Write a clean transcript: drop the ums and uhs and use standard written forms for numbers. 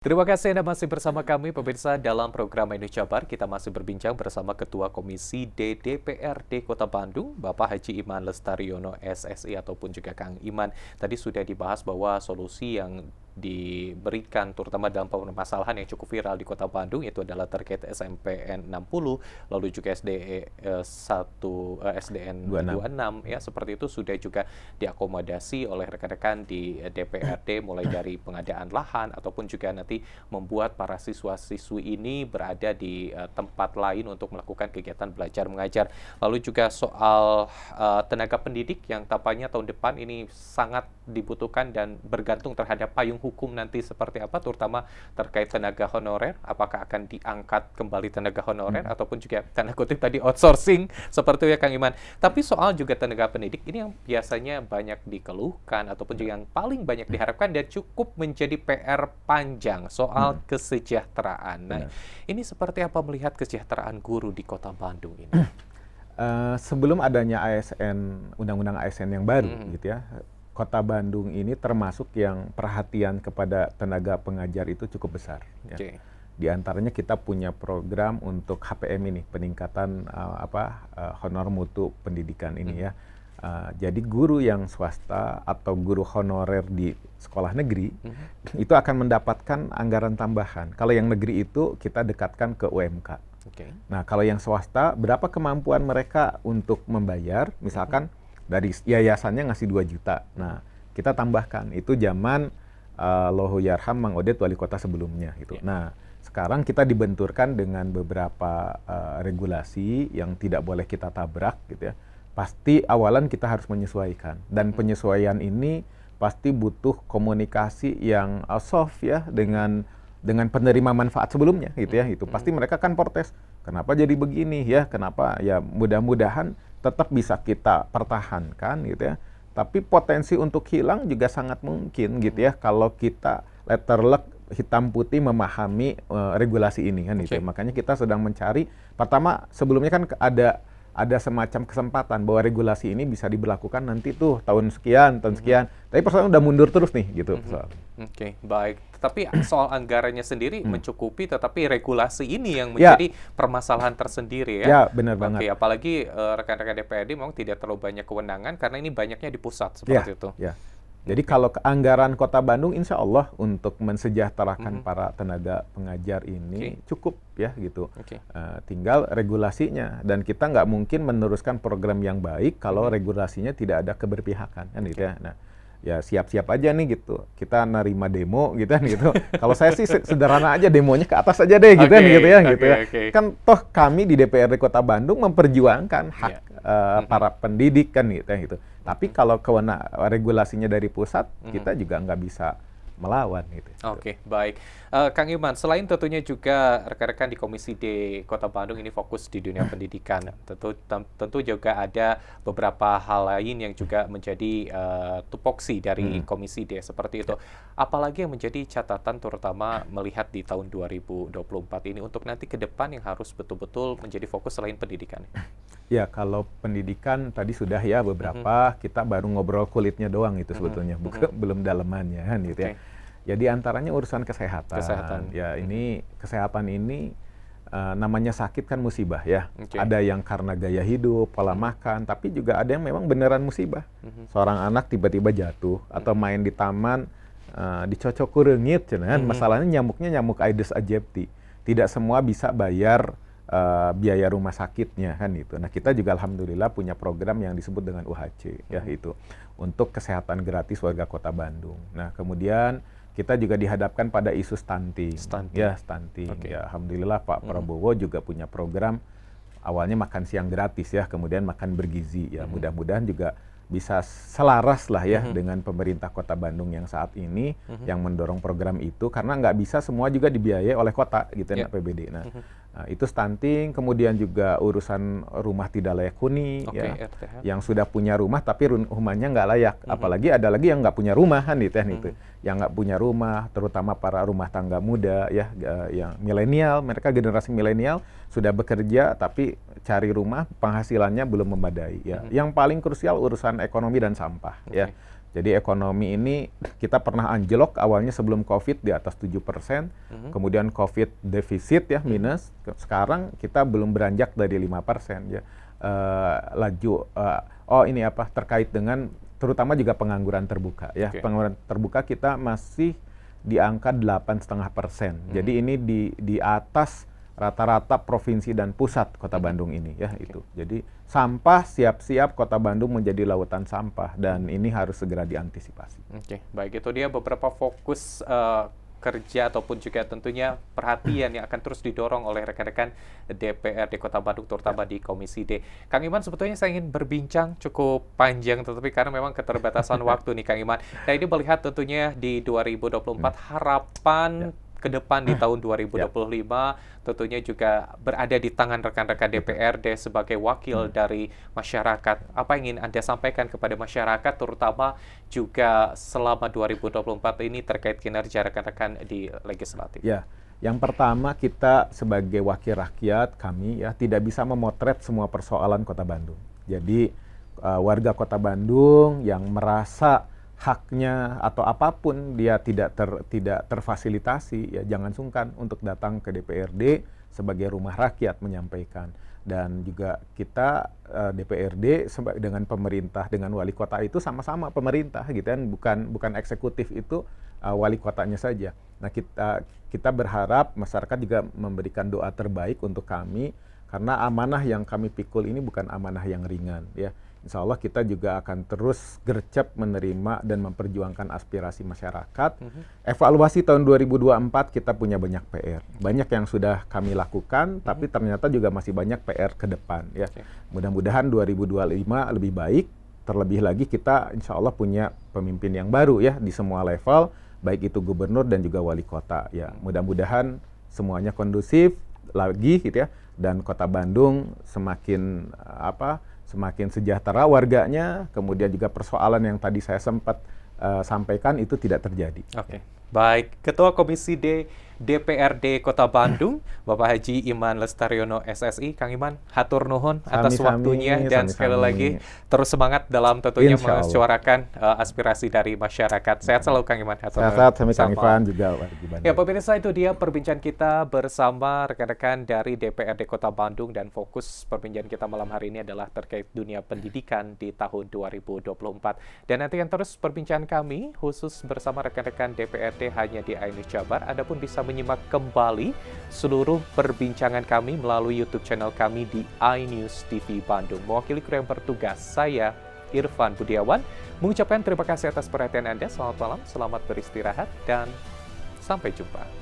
Terima kasih Anda masih bersama kami pemirsa dalam program Menu Jabar. Kita masih berbincang bersama Ketua Komisi D DPRD Kota Bandung, Bapak Haji Iman Lestariono SSI ataupun juga Kang Iman. Tadi sudah dibahas bahwa solusi yang diberikan terutama dalam permasalahan yang cukup viral di Kota Bandung itu adalah terkait SMPN 60 lalu juga SDN 26 ya, seperti itu sudah juga diakomodasi oleh rekan-rekan di DPRD mulai dari pengadaan lahan ataupun juga nanti membuat para siswa-siswi ini berada di tempat lain untuk melakukan kegiatan belajar mengajar. Lalu juga soal tenaga pendidik yang tampaknya tahun depan ini sangat dibutuhkan dan bergantung terhadap payung hukum nanti seperti apa, terutama terkait tenaga honorer, apakah akan diangkat kembali tenaga honorer ataupun juga tanda kutip tadi outsourcing seperti itu ya Kang Iman. Tapi soal juga tenaga pendidik ini yang biasanya banyak dikeluhkan ataupun juga yang paling banyak diharapkan dan cukup menjadi PR panjang soal kesejahteraan. Nah, ini seperti apa melihat kesejahteraan guru di Kota Bandung ini? Sebelum adanya ASN, Undang-Undang ASN yang baru gitu ya, Kota Bandung ini termasuk yang perhatian kepada tenaga pengajar itu cukup besar. Ya. Di antaranya kita punya program untuk HPM ini, peningkatan honor mutu pendidikan ini ya. Jadi guru yang swasta atau guru honorer di sekolah negeri itu akan mendapatkan anggaran tambahan. Kalau yang negeri itu kita dekatkan ke UMK. Nah, kalau yang swasta, berapa kemampuan mereka untuk membayar? Misalkan dari yayasannya ngasih 2 juta. Nah, kita tambahkan. Itu zaman Allahu Yarham Mang Odet wali kota sebelumnya gitu. Nah, sekarang kita dibenturkan dengan beberapa regulasi yang tidak boleh kita tabrak gitu ya. Pasti awalan kita harus menyesuaikan. Dan penyesuaian ini pasti butuh komunikasi yang soft ya dengan penerima manfaat sebelumnya gitu ya. Itu pasti mereka kan protes. Kenapa jadi begini ya? Kenapa? Ya mudah-mudahan tetap bisa kita pertahankan gitu ya. Tapi potensi untuk hilang juga sangat mungkin gitu ya kalau kita letter luck hitam putih memahami regulasi ini kan gitu. Makanya kita sedang mencari, pertama sebelumnya kan ada semacam kesempatan bahwa regulasi ini bisa diberlakukan nanti tuh tahun sekian. Tapi persoalan udah mundur terus nih gitu. Baik. Tapi soal anggarannya sendiri mencukupi, tetapi regulasi ini yang menjadi permasalahan tersendiri ya. Ya, benar banget. Apalagi rekan-rekan DPRD memang tidak terlalu banyak kewenangan karena ini banyaknya di pusat seperti itu. Ya. Jadi kalau anggaran Kota Bandung insya Allah untuk mensejahterakan para tenaga pengajar ini cukup ya gitu. Tinggal regulasinya, dan kita nggak mungkin meneruskan program yang baik kalau regulasinya tidak ada keberpihakan kan gitu ya. Nah, ya siap-siap aja nih gitu. Kita nerima demo gitu kan gitu. Kalau saya sih sederhana aja, demonya ke atas aja deh gitu kan gitu ya gitu ya. Kan toh kami di DPRD Kota Bandung memperjuangkan hak para pendidik kan gitu. Tapi kalau regulasinya dari pusat, kita juga nggak bisa melawan gitu. Baik. Kang Iman, selain tentunya juga rekan-rekan di Komisi D Kota Bandung ini fokus di dunia pendidikan, tentu juga ada beberapa hal lain yang juga menjadi tupoksi dari Komisi D seperti itu. Apalagi yang menjadi catatan terutama melihat di tahun 2024 ini untuk nanti ke depan yang harus betul-betul menjadi fokus selain pendidikan? Ya, kalau pendidikan tadi sudah ya beberapa, kita baru ngobrol kulitnya doang itu sebetulnya, belum dalemannya kan gitu ya. Jadi antaranya urusan kesehatan. Ya, ini kesehatan ini namanya sakit kan musibah ya. Ada yang karena gaya hidup, pola makan, tapi juga ada yang memang beneran musibah. Seorang anak tiba-tiba jatuh atau main di taman dicocok kurengit, kan masalahnya nyamuknya nyamuk Aedes aegypti. Tidak semua bisa bayar biaya rumah sakitnya kan itu. Nah, kita juga alhamdulillah punya program yang disebut dengan UHC ya itu untuk kesehatan gratis warga Kota Bandung. Nah, kemudian kita juga dihadapkan pada isu stunting. Ya, alhamdulillah Pak Prabowo juga punya program awalnya makan siang gratis ya, kemudian makan bergizi ya. Mudah-mudahan juga bisa selaras lah ya dengan pemerintah Kota Bandung yang saat ini yang mendorong program itu, karena nggak bisa semua juga dibiayai oleh kota gitu ya, APBD. Nah, itu stunting, kemudian juga urusan rumah tidak layak huni ya, yang sudah punya rumah tapi rumahnya nggak layak, apalagi ada lagi yang nggak punya rumah kan itu, yang nggak punya rumah, terutama para rumah tangga muda ya, yang milenial, mereka generasi milenial sudah bekerja tapi cari rumah penghasilannya belum memadai ya. Yang paling krusial urusan ekonomi dan sampah ya. Jadi ekonomi ini kita pernah anjlok awalnya sebelum COVID di atas 7%, kemudian COVID defisit ya minus, sekarang kita belum beranjak dari 5% ya. Ini apa terkait dengan terutama juga pengangguran terbuka ya. Pengangguran terbuka kita masih di angka 8,5%. Jadi ini di atas rata-rata provinsi dan pusat Kota Bandung ini ya itu. Jadi sampah siap-siap Kota Bandung menjadi lautan sampah dan ini harus segera diantisipasi. Oke, baik, itu dia beberapa fokus kerja ataupun juga tentunya perhatian yang akan terus didorong oleh rekan-rekan DPRD Kota Bandung, terutama di Komisi D. Kang Iman, sebetulnya saya ingin berbincang cukup panjang, tetapi karena memang keterbatasan waktu nih Kang Iman. Nah, ini melihat tentunya di 2024 harapan ke depan di tahun 2025 tentunya juga berada di tangan rekan-rekan DPRD sebagai wakil dari masyarakat. Apa yang ingin Anda sampaikan kepada masyarakat, terutama juga selama 2024 ini terkait kinerja rekan-rekan di legislatif? Ya, yang pertama kita sebagai wakil rakyat kami ya tidak bisa memotret semua persoalan Kota Bandung. Jadi warga Kota Bandung yang merasa haknya atau apapun dia tidak terfasilitasi, ya jangan sungkan untuk datang ke DPRD sebagai rumah rakyat menyampaikan. Dan juga kita DPRD dengan pemerintah, dengan wali kota itu sama-sama pemerintah gitu kan, bukan eksekutif itu wali kotanya saja. Nah, kita berharap masyarakat juga memberikan doa terbaik untuk kami karena amanah yang kami pikul ini bukan amanah yang ringan ya. Insya Allah kita juga akan terus gercep menerima dan memperjuangkan aspirasi masyarakat. Evaluasi tahun 2024 kita punya banyak PR. Banyak yang sudah kami lakukan, tapi ternyata juga masih banyak PR ke depan. Ya. Mudah-mudahan 2025 lebih baik. Terlebih lagi kita insya Allah punya pemimpin yang baru ya di semua level, baik itu gubernur dan juga wali kota. Ya, mudah-mudahan semuanya kondusif lagi gitu ya, dan Kota Bandung semakin semakin sejahtera warganya, kemudian juga persoalan yang tadi saya sempat sampaikan itu tidak terjadi. Oke. Baik, Ketua Komisi D DPRD Kota Bandung, Bapak Haji Iman Lestariono SSI. Kang Iman, hatur nuhun atas waktunya dan sekali lagi terus semangat dalam tentunya menyuarakan aspirasi dari masyarakat. Sehat selalu Kang Iman. Sehat, Kang Ivan juga. Ya, pemirsa, itu dia perbincangan kita bersama rekan-rekan dari DPRD Kota Bandung, dan fokus perbincangan kita malam hari ini adalah terkait dunia pendidikan di tahun 2024. Dan nantikan terus perbincangan kami khusus bersama rekan-rekan DPRD hanya di iNews Jabar. Adapun bisa menyimak kembali seluruh perbincangan kami melalui YouTube channel kami di iNews TV Bandung. Mewakili kru yang bertugas, saya Irfan Budiawan mengucapkan terima kasih atas perhatian Anda. Selamat malam, selamat beristirahat, dan sampai jumpa.